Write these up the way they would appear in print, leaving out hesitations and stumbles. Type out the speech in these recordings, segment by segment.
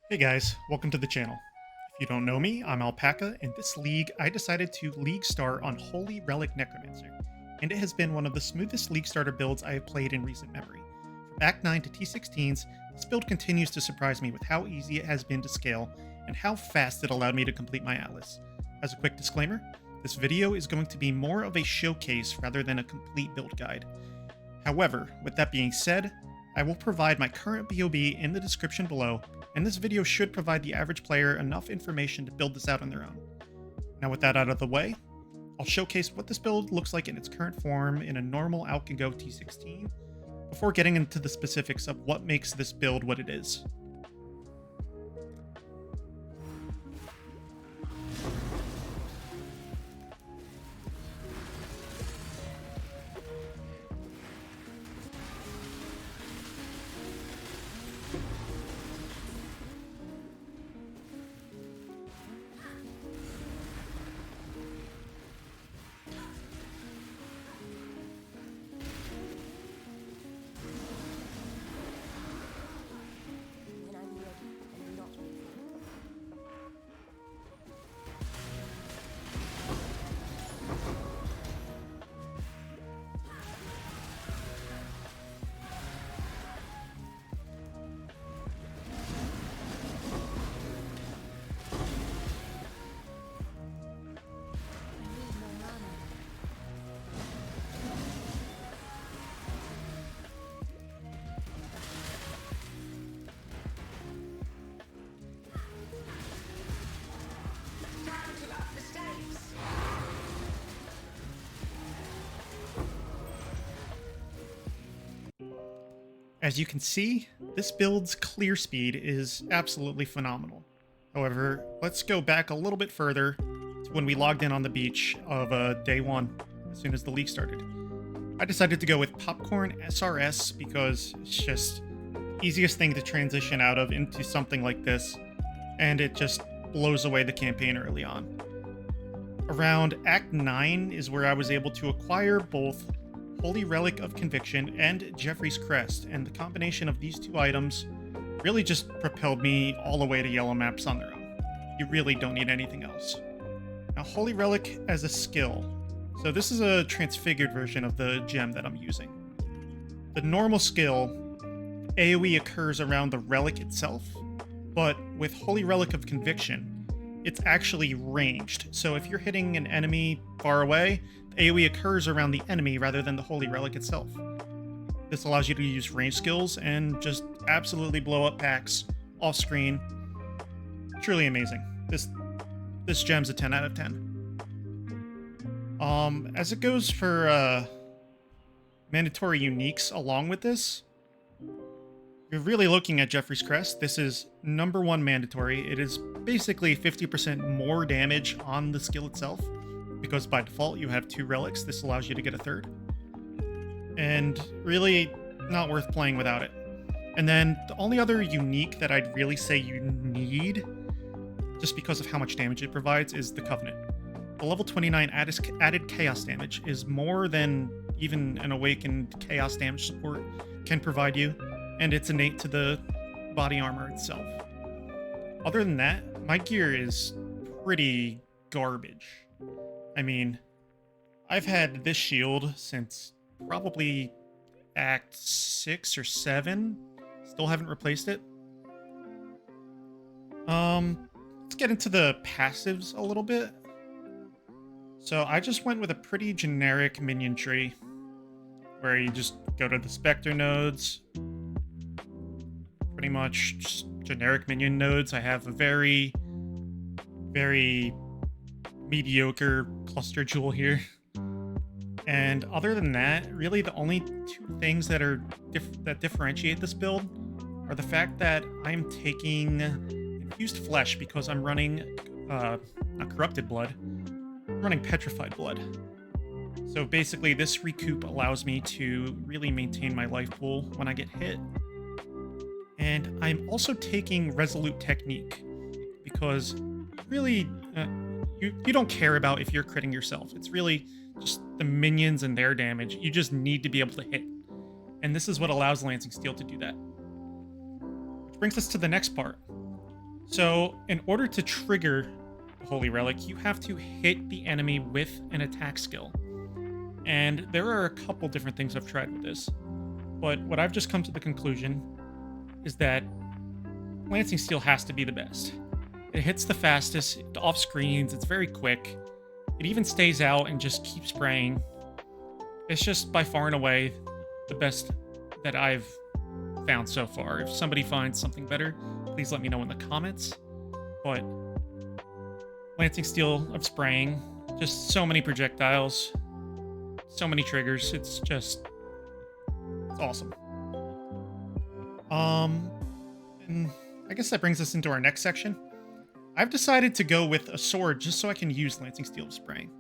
Hey guys, welcome to the channel. If you don't know me, I'm Alpaca, and this league I decided to league start on Unholy Relic Necromancer, and it has been one of the smoothest league starter builds I have played in recent memory. From Act 9 to T16s, this build continues to surprise me with how easy it has been to scale and how fast it allowed me to complete my atlas. As a quick disclaimer, this video is going to be more of a showcase rather than a complete build guide. However, with that being said, I will provide my current PoB in the description below, and this video should provide the average player enough information to build this out on their own. Now with that out of the way, I'll showcase what this build looks like in its current form in a normal out-and-go T16, before getting into the specifics of what makes this build what it is. When I'm ready and not before. I need more ammo. As you can see, this build's clear speed is absolutely phenomenal. However, let's go back a little bit further to when we logged in on the beach of day one, as soon as the league started. I decided to go with Popcorn SRS because it's just the easiest thing to transition out of into something like this, and it just blows away the campaign early on. Around Act 9 is where I was able to acquire both Holy Relic of Conviction and Jeffrey's Crest, and the combination of these two items really just propelled me all the way to yellow maps on their own. You really don't need anything else. Now, Holy Relic as a skill. So this is a transfigured version of the gem that I'm using. The normal skill, AoE occurs around the relic itself, but with Holy Relic of Conviction, it's actually ranged. So if you're hitting an enemy far away, the AoE occurs around the enemy rather than the Holy Relic itself. This allows you to use range skills and just absolutely blow up packs off screen. Truly amazing. This gem's a 10 out of 10. As it goes for mandatory uniques along with this, you're really looking at Jeffrey's Crest. This is #1 mandatory. It is basically 50% more damage on the skill itself, because by default you have 2 relics. This allows you to get a 3rd. And really not worth playing without it. And then the only other unique that I'd really say you need, just because of how much damage it provides, is the Covenant. The level 29 added chaos damage is more than even an awakened chaos damage support can provide you, and it's innate to the body armor itself. Other than that, my gear is pretty garbage. I mean, I've had this shield since probably Act 6 or 7. Still haven't replaced it. Let's get into the passives a little bit. So I just went with a pretty generic minion tree, where you just go to the Spectre nodes. Pretty much just generic minion nodes. I have a very, very mediocre cluster jewel here. And other than that, really the only 2 things that are that differentiate this build are the fact that I'm taking infused flesh because I'm running not corrupted blood. I'm running petrified blood. So basically this recoup allows me to really maintain my life pool when I get hit. And I'm also taking Resolute Technique because really you don't care about if you're critting yourself. It's really just the minions and their damage. You just need to be able to hit. And this is what allows Lancing Steel to do that. Which brings us to the next part. So, in order to trigger the Holy Relic, you have to hit the enemy with an attack skill. And there are a couple different things I've tried with this. But what I've just come to the conclusion is that Lancing Steel has to be the best. It hits the fastest, off screens, it's very quick. It even stays out and just keeps spraying. It's just by far and away the best that I've found so far. If somebody finds something better, please let me know in the comments. But Lancing Steel of spraying, just so many projectiles, so many triggers. It's awesome. And I guess that brings us into our next section. I've decided to go with a sword just so I can use Lancing Steel of spraying.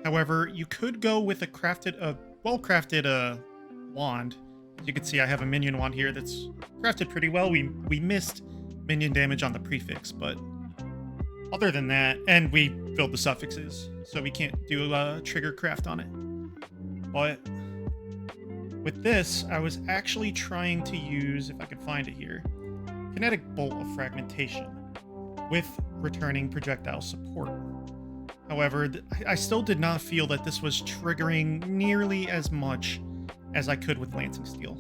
However, you could go with a well-crafted wand. As you can see, I have a minion wand here that's crafted pretty well. We missed minion damage on the prefix, but other than that, and we filled the suffixes, so we can't do a trigger craft on it. But with this, I was actually trying to use, if I could find it here, Kinetic Bolt of Fragmentation with returning projectile support. However, I still did not feel that this was triggering nearly as much as I could with Lancing Steel.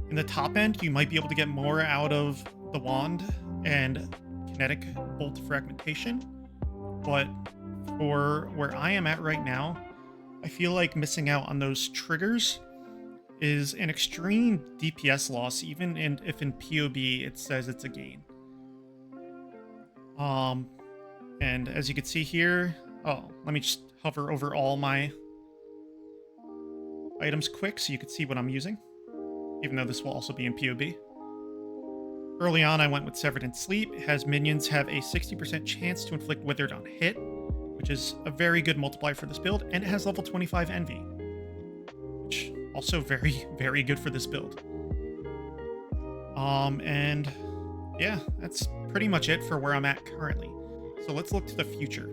In the top end, you might be able to get more out of the wand and Kinetic Bolt of Fragmentation, but for where I am at right now, I feel like missing out on those triggers is an extreme DPS loss, even if in PoB it says it's a gain. And as you can see here, let me just hover over all my items quick so you can see what I'm using, even though this will also be in PoB. Early on, I went with Severed in Sleep. It has minions have a 60% chance to inflict Withered on hit, which is a very good multiplier for this build, and it has level 25 Envy, which also very, very good for this build. And yeah, that's pretty much it for where I'm at currently. So let's look to the future.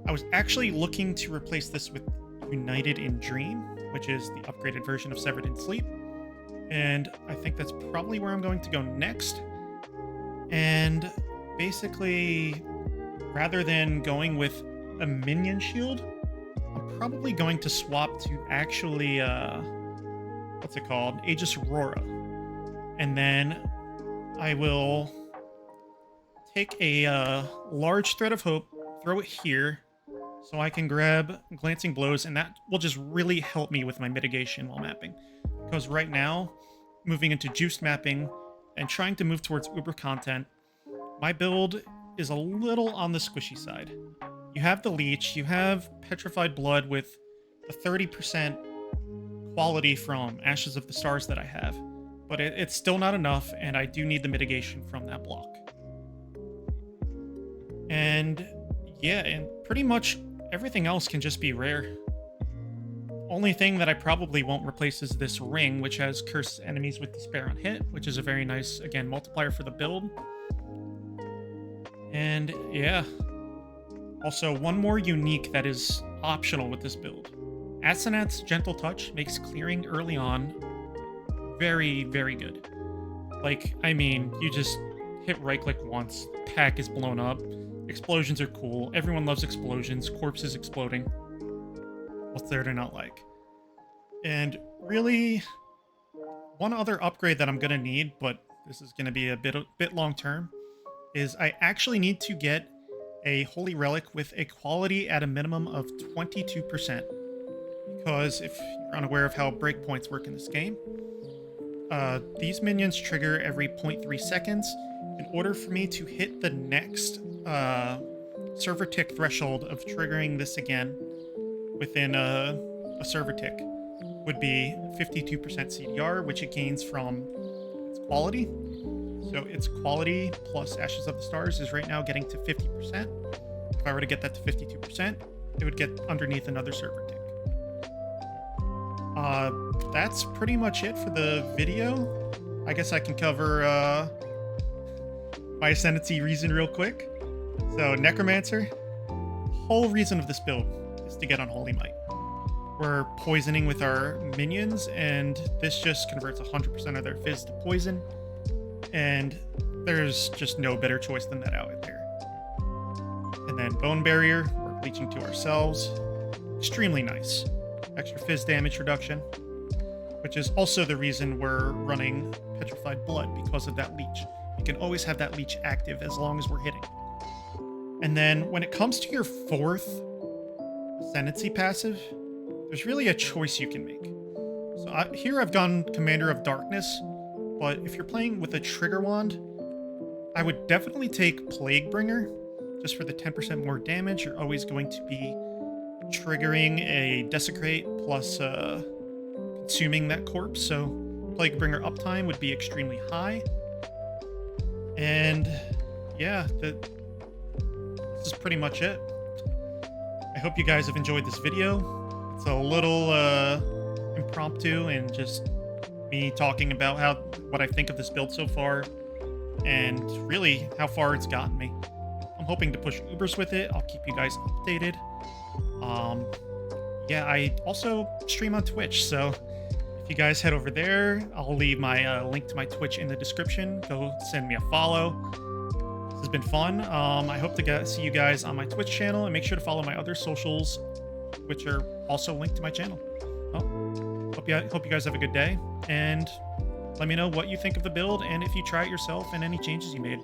I was actually looking to replace this with United in Dream, which is the upgraded version of Severed in Sleep. And I think that's probably where I'm going to go next. And basically, rather than going with a minion shield, I'm probably going to swap to actually, what's it called? Aegis Aurora. And then I will take a large Thread of Hope, throw it here, so I can grab Glancing Blows, and that will just really help me with my mitigation while mapping. Because right now, moving into juiced mapping and trying to move towards Uber content, my build is a little on the squishy side. You have the Leech, you have Petrified Blood with the 30% quality from Ashes of the Stars that I have, but it's still not enough, and I do need the mitigation from that block. And yeah, and pretty much everything else can just be rare. Only thing that I probably won't replace is this ring, which has Curse Enemies with Despair on hit, which is a very nice, again, multiplier for the build. And yeah. Also, one more unique that is optional with this build. Asenath's Gentle Touch makes clearing early on very, very good. Like, I mean, you just hit right-click once, pack is blown up, explosions are cool, everyone loves explosions, corpses exploding. What's there to not like? And really, one other upgrade that I'm gonna need, but this is gonna be a bit long-term, is I actually need to get a Holy Relic with a quality at a minimum of 22%. Because if you're unaware of how breakpoints work in this game, these minions trigger every 0.3 seconds. In order for me to hit the next server tick threshold of triggering this again within a server tick would be 52% CDR, which it gains from its quality. So its quality plus Ashes of the Stars is right now getting to 50%. If I were to get that to 52%, it would get underneath another server tick. That's pretty much it for the video. I guess I can cover my Ascendancy reason real quick. So Necromancer, whole reason of this build is to get Unholy Might. We're poisoning with our minions, and this just converts 100% of their fizz to poison. And There's just no better choice than that out there. And then Bone Barrier, we're leeching to ourselves. Extremely nice. Extra fizz damage reduction, which is also the reason we're running Petrified Blood, because of that leech. You can always have that leech active as long as we're hitting. And then when it comes to your 4th Ascendancy passive, there's really a choice you can make. So here I've gone Commander of Darkness, but if you're playing with a Trigger Wand, I would definitely take Plaguebringer, just for the 10% more damage. You're always going to be triggering a Desecrate plus consuming that corpse, so Plaguebringer uptime would be extremely high. And yeah, this is pretty much it. I hope you guys have enjoyed this video. It's a little impromptu and just me talking about what I think of this build so far, and really how far it's gotten me. I'm hoping to push Ubers with it. I'll keep you guys updated. Yeah, I also stream on Twitch, so if you guys head over there, I'll leave my link to my Twitch in the description. Go send me a follow. This has been fun. I hope to see you guys on my Twitch channel, and make sure to follow my other socials, which are also linked to my channel. Well, hope you guys have a good day, and let me know what you think of the build and if you try it yourself and any changes you made.